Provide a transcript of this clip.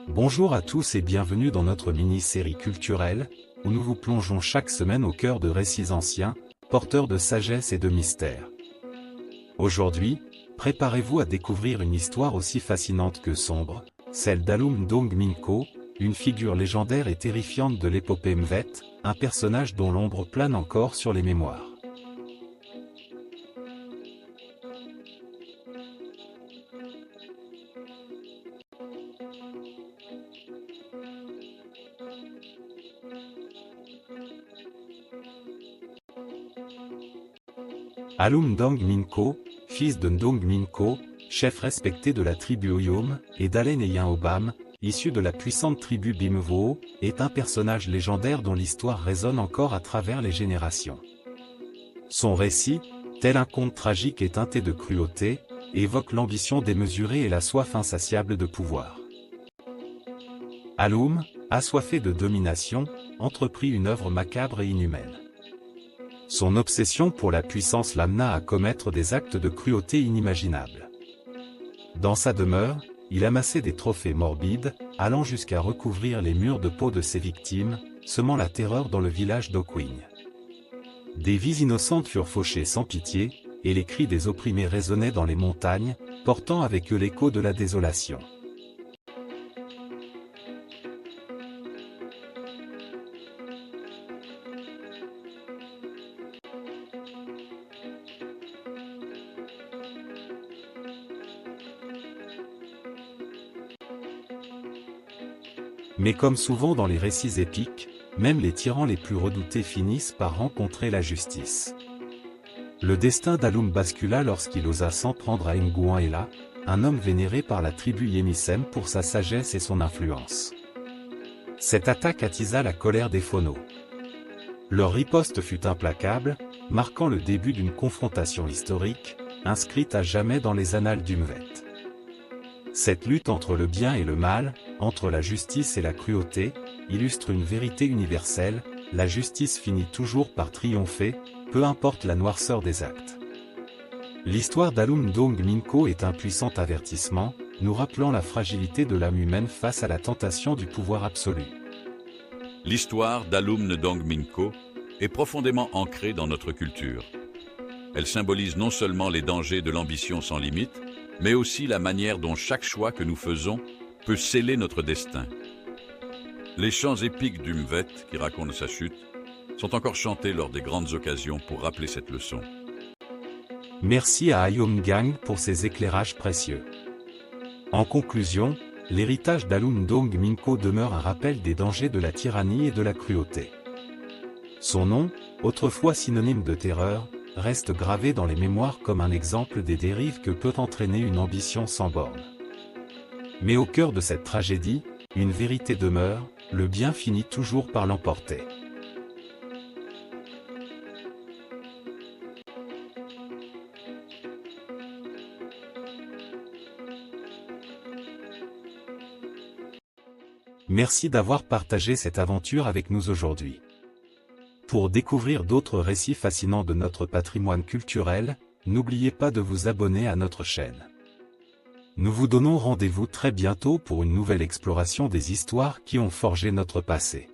Bonjour à tous et bienvenue dans notre mini-série culturelle, où nous vous plongeons chaque semaine au cœur de récits anciens, porteurs de sagesse et de mystère. Aujourd'hui, préparez-vous à découvrir une histoire aussi fascinante que sombre, celle d'Alum Dong Minko, une figure légendaire et terrifiante de l'épopée Mvet, un personnage dont l'ombre plane encore sur les mémoires. Alum Dong Minko, fils de Ndong Minko, chef respecté de la tribu Oyum, et d'Alen Eyin Obam, issu de la puissante tribu Bimvo, est un personnage légendaire dont l'histoire résonne encore à travers les générations. Son récit, tel un conte tragique et teinté de cruauté, évoque l'ambition démesurée et la soif insatiable de pouvoir. Alum, assoiffé de domination, entreprit une œuvre macabre et inhumaine. Son obsession pour la puissance l'amena à commettre des actes de cruauté inimaginables. Dans sa demeure, il amassait des trophées morbides, allant jusqu'à recouvrir les murs de peau de ses victimes, semant la terreur dans le village d'Okwing. Des vies innocentes furent fauchées sans pitié, et les cris des opprimés résonnaient dans les montagnes, portant avec eux l'écho de la désolation. Mais comme souvent dans les récits épiques, même les tyrans les plus redoutés finissent par rencontrer la justice. Le destin d'Alum bascula lorsqu'il osa s'en prendre à Nguyen-la, un homme vénéré par la tribu Yemisem pour sa sagesse et son influence. Cette attaque attisa la colère des Phono. Leur riposte fut implacable, marquant le début d'une confrontation historique, inscrite à jamais dans les annales du Mvet. Cette lutte entre le bien et le mal, entre la justice et la cruauté, illustre une vérité universelle: la justice finit toujours par triompher, peu importe la noirceur des actes. L'histoire d'Alum Dong Minko est un puissant avertissement, nous rappelant la fragilité de l'âme humaine face à la tentation du pouvoir absolu. L'histoire d'Alum Dong Minko est profondément ancrée dans notre culture. Elle symbolise non seulement les dangers de l'ambition sans limite, mais aussi la manière dont chaque choix que nous faisons peut sceller notre destin. Les chants épiques du Mvet, qui racontent sa chute, sont encore chantés lors des grandes occasions pour rappeler cette leçon. Merci à Ayom Gang pour ses éclairages précieux. En conclusion, l'héritage d'Alum Dong Minko demeure un rappel des dangers de la tyrannie et de la cruauté. Son nom, autrefois synonyme de terreur, reste gravé dans les mémoires comme un exemple des dérives que peut entraîner une ambition sans borne. Mais au cœur de cette tragédie, une vérité demeure: le bien finit toujours par l'emporter. Merci d'avoir partagé cette aventure avec nous aujourd'hui. Pour découvrir d'autres récits fascinants de notre patrimoine culturel, n'oubliez pas de vous abonner à notre chaîne. Nous vous donnons rendez-vous très bientôt pour une nouvelle exploration des histoires qui ont forgé notre passé.